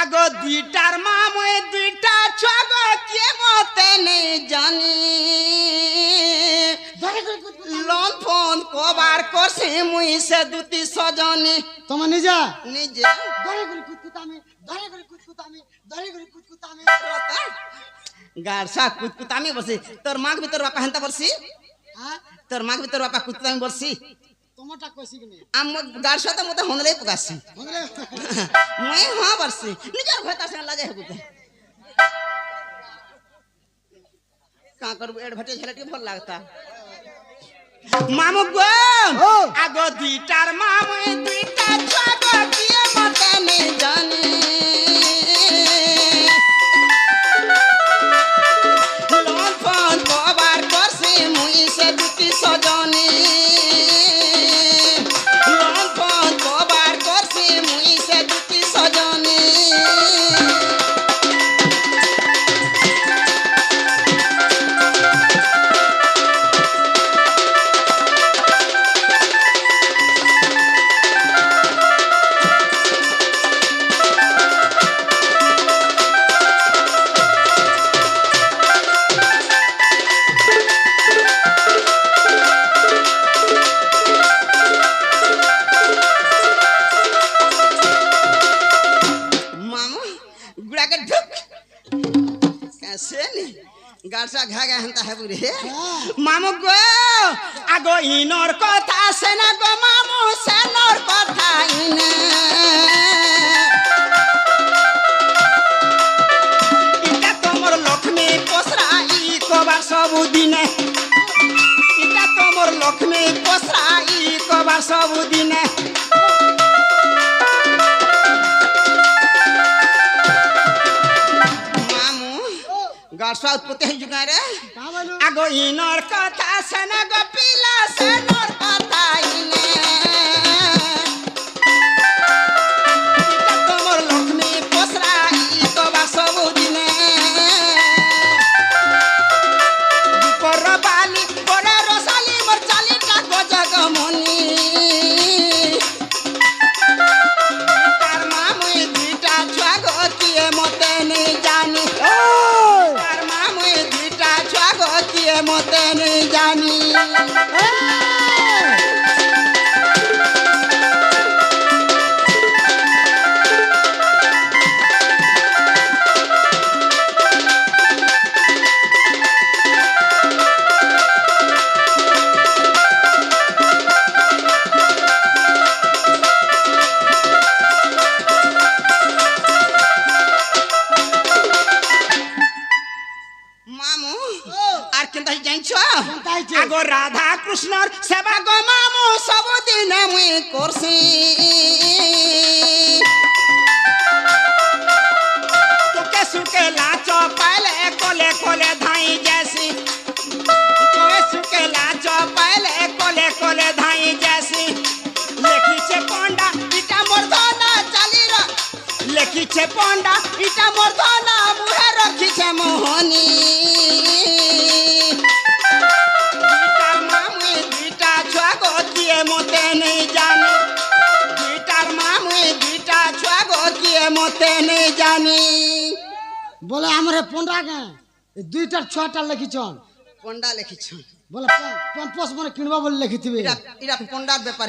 আগো দুইটার মা মই দুইটা ছগ কে মতে নেই জানি লোন ফোন কবার করছে মুই সে দুটি সজনী তোমার নিজা নিজে ধরে করে কুতকুতামি ধরে করে কুতকুতামি ধরে করে কুতকুতামি গাড়সা কুতকুতামি বসি তোর মাগ ভিতর বাপা হেনতা বলছি হ্যাঁ তোর মাগ ভিতর বাপা কুতকুতামি বলছি তোমারটা কইছি কি নে আম গাড়সা তো মতে হনলেই পকাছি বলে মই হ্যাঁ বলছি নিজের ভয়তা সে লাগে হেগুতে কা করব এড ভটে ছেলেটি ভাল লাগতা মামু গো আগো দুইটার মামু দুইটা ছগ কিয়ে মতে নেই জানি লোন ফোন কবার করছি মুই সে দুটি সজনী লোন ফোন কবার করছি মুই সে দুটি সজনী मामू गुड़ा के ढुक कैसे नहीं गार्सा घा गया हंता है बुरे मामू गो आगो इनोर कथा से ना गो मामू से नोर कथा इने इटा तोमर लक्ष्मी पोसरा ई कबार सबु दिने इटा तोमर लक्ष्मी पोसरा ई कबार सबु दिने गार्सा उत्पत्ति है जुगा रे का बोलू आगो इनोर कथा से न गो पीला से नोर कथा इने इटा तोमर लक्ष्मी पोसरा ई तो बा सबु दिने दुपर बाली बड़े रसाली मोर चाली टा गो जगमनी तार मामुई दुईटा छुआ गो किए मते नहीं जानी मते नहीं जानी मामू আর কেনতা জানছো কেনতাইছে? আগো রাধা কৃষ্ণর সেবা গো মামু সবদিন মুই করছি তোকে সুকে লাচ পাইলে কোলে কোলে ধাই যাসি তোকে সুকে লাচ পাইলে কোলে কোলে ধাই যাসি লেখিছে পন্ডা ইটা মর্দনা চালি র লেখিছে পন্ডা ইটা মর্দনা মুহে রখিছে মোহনী দুইটার মামুই দুইটা ছুয়া গো কিয়ে মতে নেই জানি দুইটার মামুই দুইটা ছুয়া গো কিয়ে মতে নেই জানি বলে আমরে পন্ডা কে এই দুইটার ছটা লিখিছন পন্ডা লেখিছ বলে পম্পস মনে কিনবা বলে লিখিতিবে এরা এরা পন্ডার ব্যাপার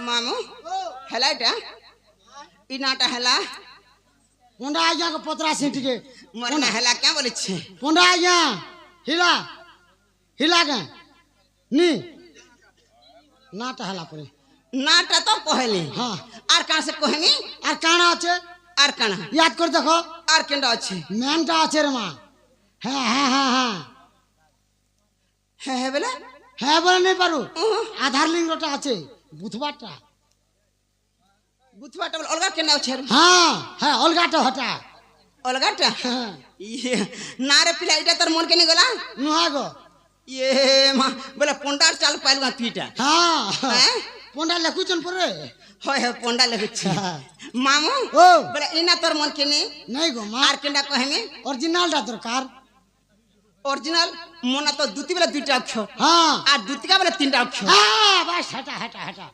মামু হেলা এটা ই নাটা হেলা পন্ডা আইয়া কে পতরা সিটিকে মরে না হেলা কে বলেছে পন্ডা আইয়া হিলা হিলা কে নি নাটা হেলা পরে নাটা তো কহেলি হ্যাঁ আর কাঁ সে কহেনি আর কানা আছে আর কানা ইয়াদ করে দেখো আর কেনটা আছে ম্যানটা আছে রে মা হ্যাঁ হ্যাঁ হ্যাঁ হ্যাঁ হ্যাঁ হ্যাঁ বলে হ্যাঁ বলে নেই পারু আধার লিঙ্গটা আছে বুধবারটা বুধবারটা বলে অলগা কেন আছে হ্যাঁ হ্যাঁ অলগাটা হটা अलगाटा হ্যাঁ ये ना रे पिला इटा तर मन के नहीं गला নুহাগো ये मां बोले पंडार चाल पाइलगा तुइटा হ্যাঁ हैं পন্ডা লেখুছন পরে होय है पंडा लेबे छी मामू ও बोले इना तर मन के नहीं নাই গো মা आर केंडा कहमे অরিজিনালটা দরকার ओरिजिनल मोना तो दुती बेला दुईटा अक्षर হ্যাঁ आ दुतिका बेला तीनटा अक्षर হ্যাঁ বাস হাঁটা হাঁটা হাঁটা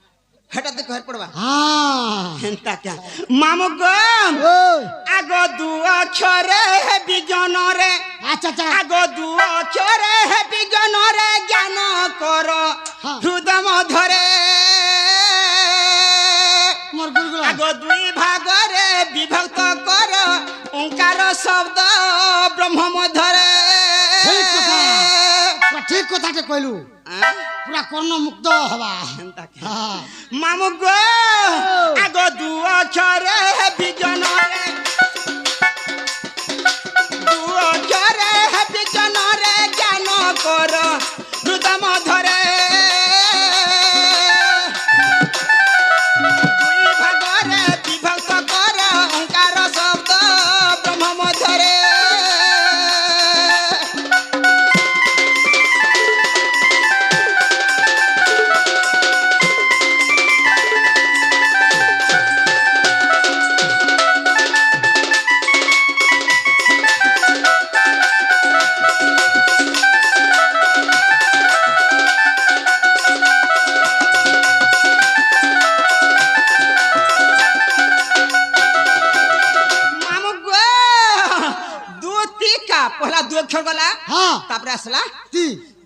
हटा दे कहर पड़वा হ্যাঁ हेंता क्या मामू गो ও आगो दु अक्षर है विज्ञान रे আচ্ছা আচ্ছা आगो दु अक्षर है विज्ञान रे ज्ञान कर हाँ। हृदय मधरे মোর গুলগুলা आगो दुई भाग रे विभक्त कर ओंकार शब्द ब्रह्म मधरे ঠিক কথা ঠিক কথাটা কইলু আ? পুরা কর্ণ মুক্ত হবা हेंता क्या হ্যাঁ मामू गो आगो दु अक्षर है विज्ञान रे दु अक्षर है विज्ञान रे ज्ञान कर हृदय मधरे दुई भाग रे विभक्त कर ओंकार शब्द ब्रह्म मधरे मामू गो दुतिका पहला दु अक्षर गला হ্যাঁ तापरे असला তি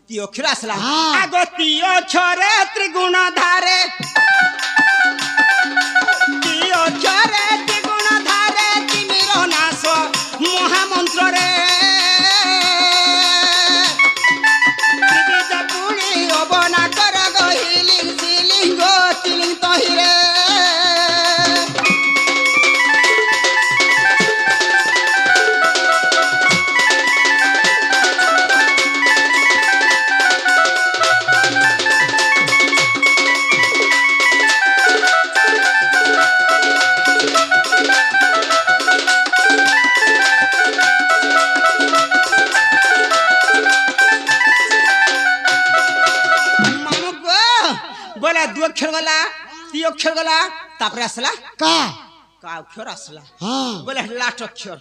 ती अक्षर असला हाँ। आगो ती अक्षर त्रिगुण धारे ती अक्षर त्रिगुण धारे तिमिर नाश महामंत्र रे त्रिविध पुणी अबना कर गहिलिंग सिलिंग तिलिंग तहिरे मामू गो बोला दु अक्षर गला ती अक्षर गला तापरे असला কা का अक्षर असला হ্যাঁ बोले लास्ट अक्षर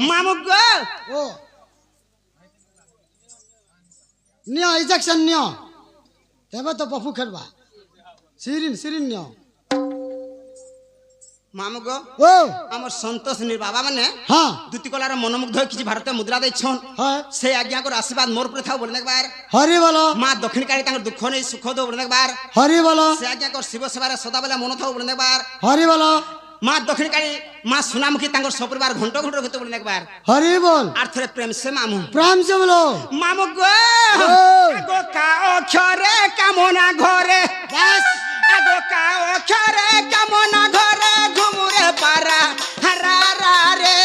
मामू गो ও নিও ইজেকশন নিও তবে তো পফু খেলবা সিরিন সিরিন নিও मामू गो ও आमर संतोष नी बाबा माने হ্যাঁ दुति कलार मनमुग्ध किछि भारतीय मुद्रा दैछन হ্যাঁ से आज्ञा को आशीर्वाद मोर पर थाउ बोलने बार হরি বলো मां दक्षिण काली तांगर दुख नै सुख दो बोलने बार হরি বলো से आज्ञा को शिव सेवा सदा बेला मन थाउ बोलने बार হরি বলো मां दक्षिण काली मां सुनामुखी तांगर सपरिवार घंटो घंटो गते बोलने बार হরি বল आर थरे प्रेम से मामू প্রেম সে বলো मामू गो आगो का अक्षरे कामना घरे বাস आगो का अक्षरे कामना घरे घुमुरे पारा हरा रा रे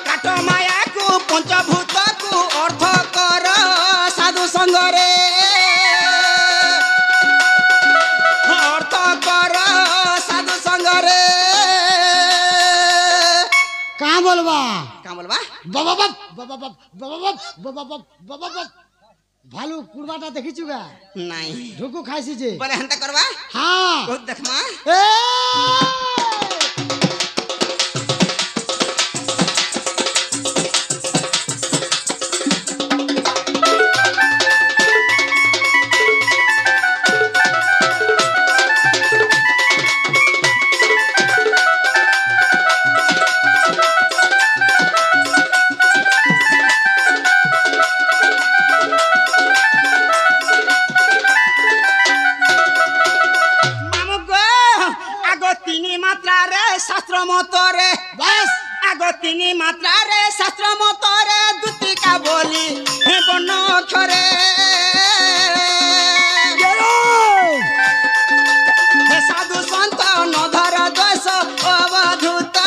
काट माया को पंचभूत को अर्थ कर साधु संगरे अर्थ कर साधु संगरे কা বলবা का बोलबा বাবা বাপ বাবা বাপ বাবা বাপ বাবা বাপ বাবা বাপ ভালু কুড়বাটা দেখিছু গা नहीं ঢুকু খাইছি যে बोले हंता करवा হ্যাঁ बहुत देखमा এ मामू गो आगो तीनी मात्रा रे शास्त्र मतरे বাস आगो तीनी मात्रा रे शास्त्र मतरे दुतिका बोली हे बन अक्षरे हे साधु संत नधर दोष अवधूत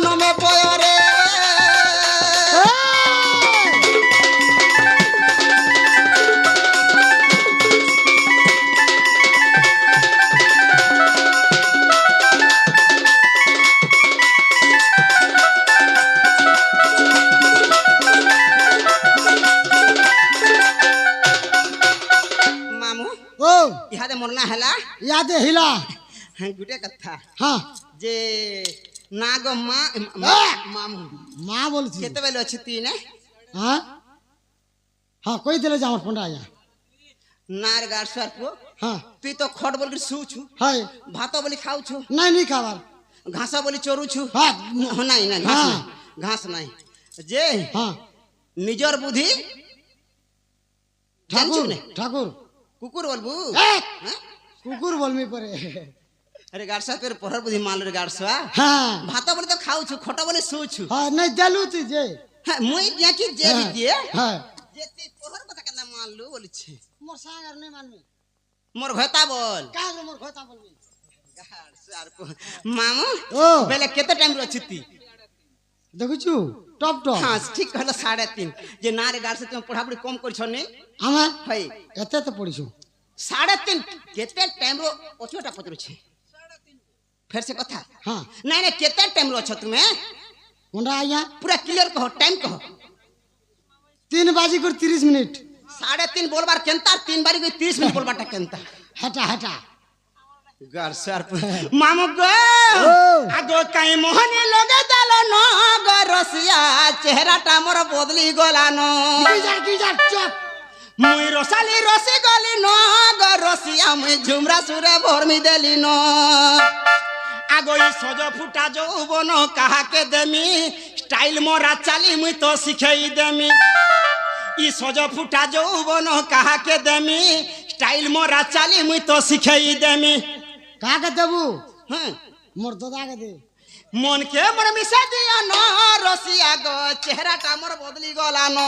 नमे पयरे ইয়াদে হিলা গুটে কথা হ্যাঁ যে না গো মা মামু মা বলছি কেতবেলে অছি তুই না হ্যাঁ হ্যাঁ কই দিলে যে আমার ফোনটা আয়া নার গাড় সার পো হ্যাঁ তুই তো খট বলি শুছু হয় ভাত বলি খাউছু নাই নি খাবার ঘাসা বলি চরুছু হ্যাঁ নাই না ঘাস হ্যাঁ। নাই ঘাস নাই যে হ্যাঁ নিজর বুদ্ধি জানছু ঠাকুর না ঠাকুর কুকুর বলবু এই! হ্যাঁ? কুকুর বলমি পরে আরে গাড়সা তোর পড়ার বুদ্ধি মালের গাড়সা হ্যাঁ ভাত বলি তো খাউছু খটা বলি শুছু হ্যাঁ নাই দেলু তুই যে হ্যাঁ মুই দেখি যে হ্যাঁ, দিয়ে হ্যাঁ যে তুই পড়ার কথা কেন মানলু বলছে মোর সাং আর নাই মানবি মোর ভয়তা বল কাজ মোর কথা বলবি মামু ও বেলে কেতে টাইম রছি তুই দেখুছু টপ টপ হ্যাঁ ঠিক হলো 3:30 যে না রে গাড়সা তুমি পড়াপড়ি কম করছ নে আমার ভাই এতে তো পড়িছু 3:30 কেতে টাইম रो ওছটা পত্রছে फिर से कथा হ্যাঁ नहीं नहीं केते टाइम रो छ तुम्हें কোনটা আইয়া पूरा क्लियर कहो टाइम कहो 3:30 3:30 बोलबार केनता 3 बारी 30 मिनट बोलबाटा केनता হেটা হেটা घर सर मामू गो ओ। आगो काई मोहनी लगे दलो न गो रसिया चेहराटा मोर बदली गलानो কি যা চপ मुई रसाली रसी गली न गो रसिया मुई झुमरा सुरे भरमी देली न आगो ई सज फुटा যৌবন কাহাকে দেমি স্টাইল মোরা চালি মুই তো শিখাই দেমি ই সজ ফুটা যৌবন কাহাকে দেমি স্টাইল মোরা চালি মুই তো শিখাই দেমি কাকে দেবু হ্যাঁ মোর দাদাকে দে মন কে মোর মিশা দিয়া ন রসিয়া গো চেহারাটা মোর বদলি গলানো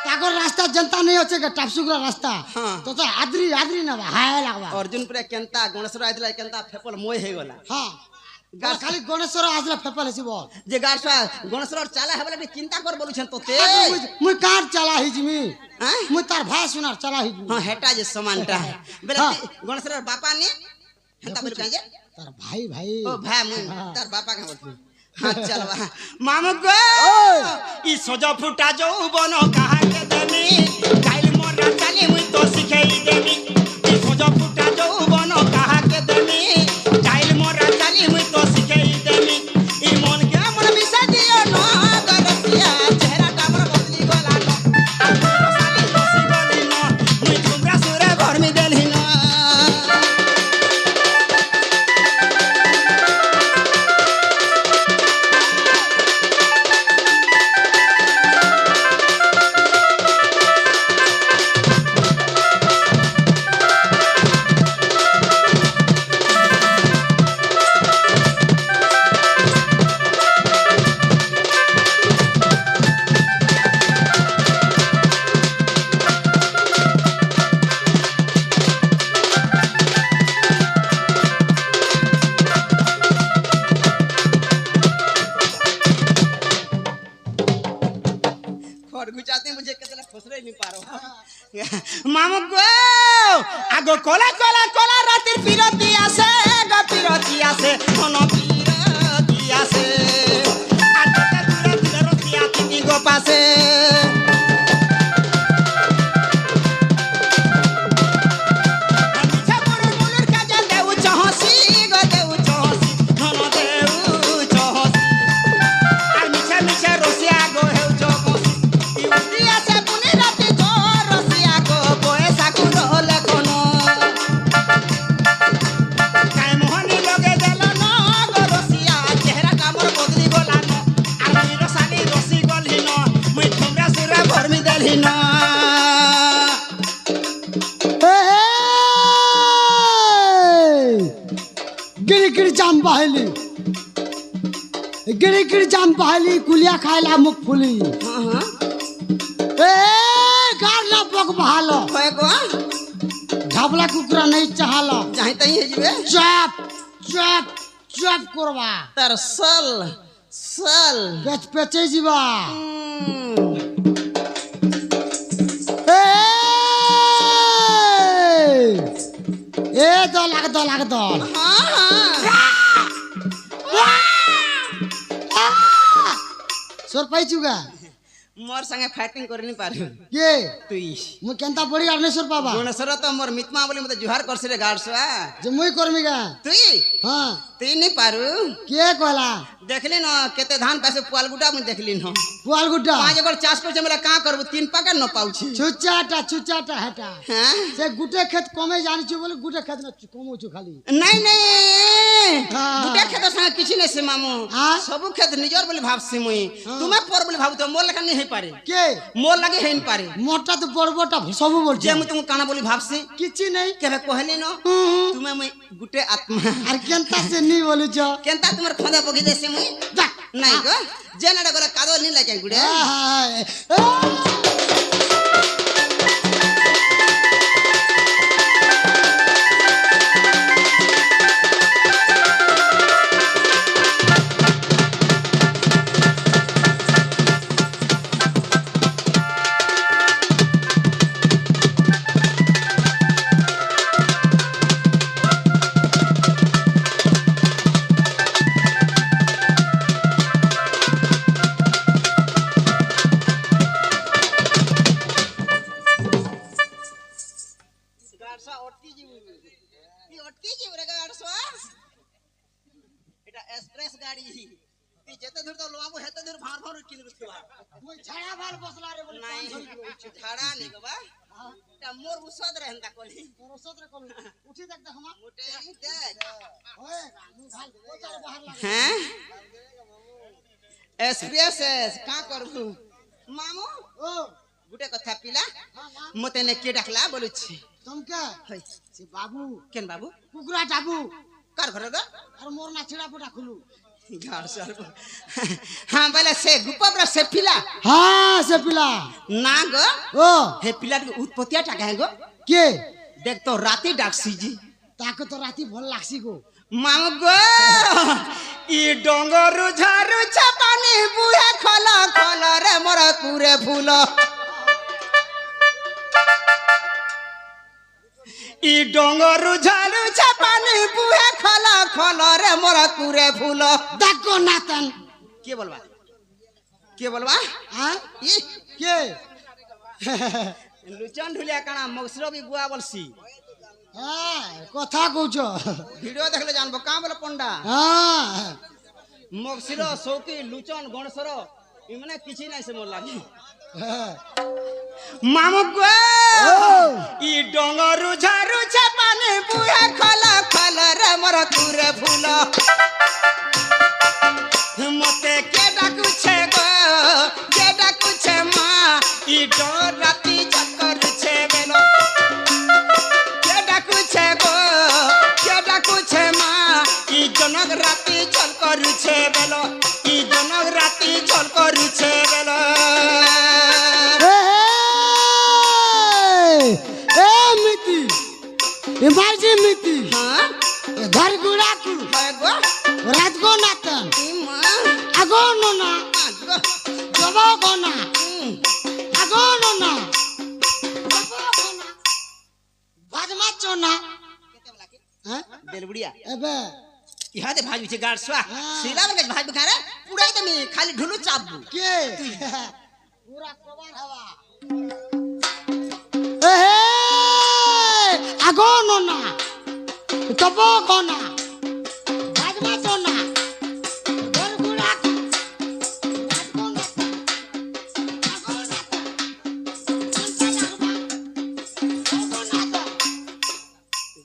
তাগর রাস্তা জনতা নেই হচ্ছে কে টাপসুকরা রাস্তা হ্যাঁ। তো তো আদ্রি আদ্রি না হায় লাগবা অর্জুন পুরে কেনতা গণেশ্বর আইতলা কেনতা ফেপল মই হয়ে গলা হ্যাঁ খালি গণেশ্বর আসলে ফেপাল হেছি বল যে গাড়সা গণেশ্বর চালা হবে একটা চিন্তা কর বলছেন তোতে মুই কার চালা হিজমি হ্যাঁ মুই তার ভাই শোনার চালা হিজমি হ্যাঁ হেটা যে সমানটা বেলা হ্যাঁ। গণেশ্বরের বাপা নে হেটা বলি কাজে তার ভাই ভাই ও ভাই মুই হ্যাঁ। তার বাপা কে বলছি হ্যাঁ চল মামু গো ওই। ই সজা ফুটা যৌবন কাহাকে দেমি কাইল মোরা চালি মুই তো শিখাই দেমি ই সজা ফুটা যৌবন কাহাকে দেমি কাইল মোরা চালি মুই তো শিখাই দেমি ই মন কে মন মিশা দিও ন গরসিয়া চেহারাটা মোর বদলি গলানো আর মোর সালি রসি গলি ন মুই ঝুমরা সুরে ভরমি দেলি ন खड़ गुचाते मुझे कितना खुसरे नहीं पा रहा मामू गो आगो कोला कोला कोला रातिर फिरती आसे गो फिरती आसे कोनो फिरती आसे आते दूरे दूरे रोती आती की गो पासे पीछे मुरुर मुरुर के जल देउ चहसी गो देउ चहसी कोनो देउ चहसी আর মিছে মিছে রসিয়া গো হেউ চকসি ইউটিয়া সে পুনি রাতি গো রসিয়া গো পয়সা গুলো লেখনো কাই মোহনি লগে দেল ন গো রসিয়া চেহারা কামর বদলি গলানো আর মুই রসালি রসি গলি ন মুই ঠুমরা সুরে ভরমি দেলি ন गिरी गिरी जाम बहली गिरी गिरी जाम बहली कुलिया खाइला मुख फुली ए गारला बक बहालो কয় গো ঝাবলা কুকুরা নাই চাহালো যাই তাই হেজিবে চপ চপ চপ করবা তার সল সল পেচ পেচে যাবা এ দল আগে দল আগে দল হ্যাঁ সর পাইছুগা मोर संगे फाइटिंग कर नहीं पारू के तुई मु केनता पड़ी अग्नेश्वर बाबा गुणेश्वर तो मोर मितमा बोली मते जुहार करसी रे गाड़सवा जे मुई करमी गा तुई हां तुई नहीं पारू के कहला देखली न केते धान पैसे पुआलगुटा में देखली न पुआल गुड्डा पांच एकड़ चाष करछे मला का करबो तीन पकड़ न पाउछी छुच्चाटा हटा हां से गुटे खेत कमे जानि छु बोले गुटे खेत न कमो छु खाली नहीं नहीं हाँ। गुटे खेत संगे किछि नहीं से मामू हाँ। सब खेत निजर बोली भाबसी मुई हाँ। तुम्हें पर बोली भाबू तो मोर लेखा नहीं हे पारे के मोर लगे हेन पारे मोटा तो बड़बटा सब बोल जे मु तुम काना बोली भाबसी किछि नहीं केबे कहली न तुम्हें मुई गुटे आत्मा आर केनता से नहीं बोलु छ केनता तुमर खंदा पकी देसे मुई नहीं गो जे नडा गला कादो नहीं लागे गुडे गाड़सा अटकी जीव ई अटकी जीव रे गाड़सा एटा एक्सप्रेस गाड़ी ती जते दूर तो लोआबो हेते दूर भार भार किन रुसवा कोई छाड़ा बाल बसला रे बोले नहीं झाड़ा नहीं गबा एटा मोर उसद रहंदा कोली रसत रे कोन उठी देख हम मोटे ही देख ओए मु घाल ओ चल बाहर ला हैं एक्सप्रेस का करबू मामू ओ गुटे कथा पिला हां ना मते ने के डाकला बोलु छी तुम के होय से बाबू केन बाबू कुकुरा टाबू कार घर दा और मोर ना छिड़ा पटा खुलू घर सर हां बोले से गुपबरा से पिला हां से पिला ना गो ओ हे पिला के उत्पत्तिया टाका है गो के देख तो राती डाकसी जी ताके तो राती भल लागसी गो माम गो ई डंगर झारू छपानी बुहे खला खला रे मोर कुरे फूल ई डंगर झारू छपानी बुहे खला खला रे मोर कुरे फूल देखो नातन के बोलबा हां ई के लुचन ढुलिया काना मौसरो भी गुआ बोलसी हां कथा कहछो वीडियो देखले जानबो का बोले पंडा हां मौसरो सौकी लुचन गणसरो इ माने किछि नै से मोर लागी मामू गो ई डंगरु झारू छपानी बुहे खला खला रे मोर कुरे फूल मते के डाकू छे गो के डाकू छे मां ई डर राती चक्कर छे बेलो के डाकू छे गो के डाकू छे मां ई जनक राती चल कर छे बेलो ई जनक राती चल कर छे बेलो ए मिति ए मारजी मिति हां घर गुड़ा कु है गो रात को नातन ई मां आगो नोना आगो जबो कोना आगो नोना जबो कोना बाजमा चोना केते बला के हैं बेलबुड़िया एबे इहा दे भाज बिचे गाड़सवा हाँ। सीला बगे भाज बखारे पुड़ाई त मी खाली ढुलु चाबू के पूरा कवर हवा ए आगो नोना जबो कोना बाजमा चोना घर गुड़ा कु रात को नातन आगो नातन चिंता लागबा आगो नातन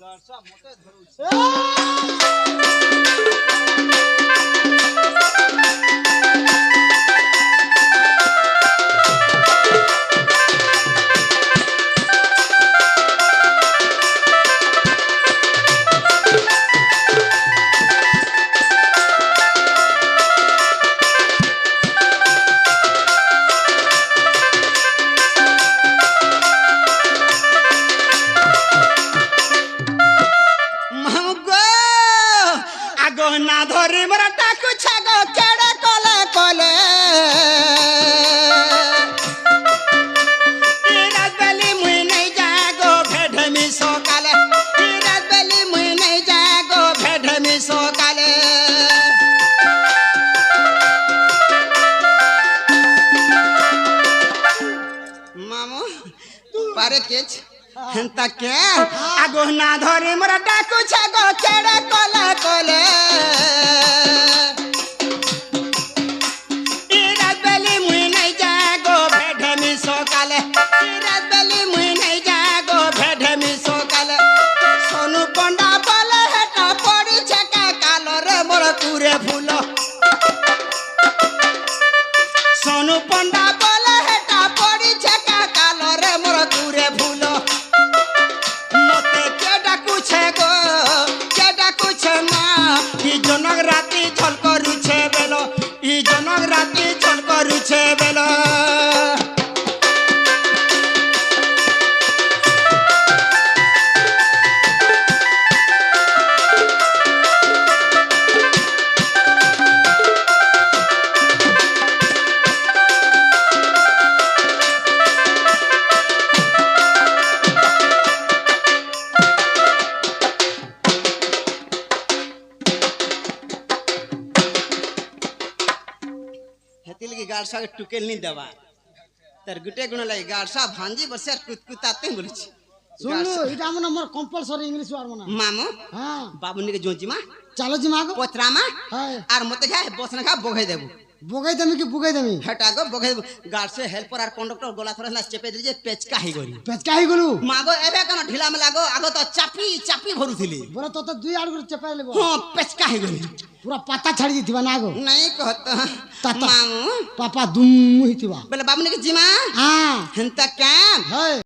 गाड़सा मोटे धरू হেন্তা কে আগো না ধরে মোরা ডাকু ছাগো কেড়ে কলে কলে ইরাত বেলি মুই নাই যাগো ভেঢেমি সকালে ইরাত বেলি মুই নাই যাগো ভেঢেমি সকালে সোনু পন্ডা বলে হেটা পড়িছে কা কালো রে মোর কুরে ফুল সোনু পন্ডা বলে হেটা পড়িছে কা কালো রে মোর কুরে ফুল মতে কে ডাকুছে গো কে ডাকুছে মা ই জনক রাতি ঝল করুছে বেলো ই জনক রাতি ঝল করুছে বেলো हेती लगी गाड़सा के टुकेल नहीं दबा तर गुटे गुण लगी गाड़सा भांजी बसे कुतकुताते बोलछि শুনলু এটা মনে আমার কম্পালসরি ইংলিশ ওয়ার মনে मामो হ্যাঁ बाबुनी के जोंची मा চলো জি মাগো पोतरामा হ্যাঁ आर मते जा बसना खा बोगे देबू বগাই দেমি কি বুগাই দেমি हटा गो बोगे गाड़ से हेल्पर आर कंडक्टर गोला थोड़ा ना चेपे दे जे पेचका ही गरी পেচকা হই গলু मागो एबे कन ढिला में लागो आगो तो चापी चापी भरुथिली বলে তো তো দুই আড়গুলো চেপাই লেব हां पेचका ही गरी পুরা পাতা ছাড়ি দিতিবা না গো नहीं कहत ताता। मामू পাপা দুম হইতিবা बोले बाबुनी के जीमा হ্যাঁ हंता काम হ্যাঁ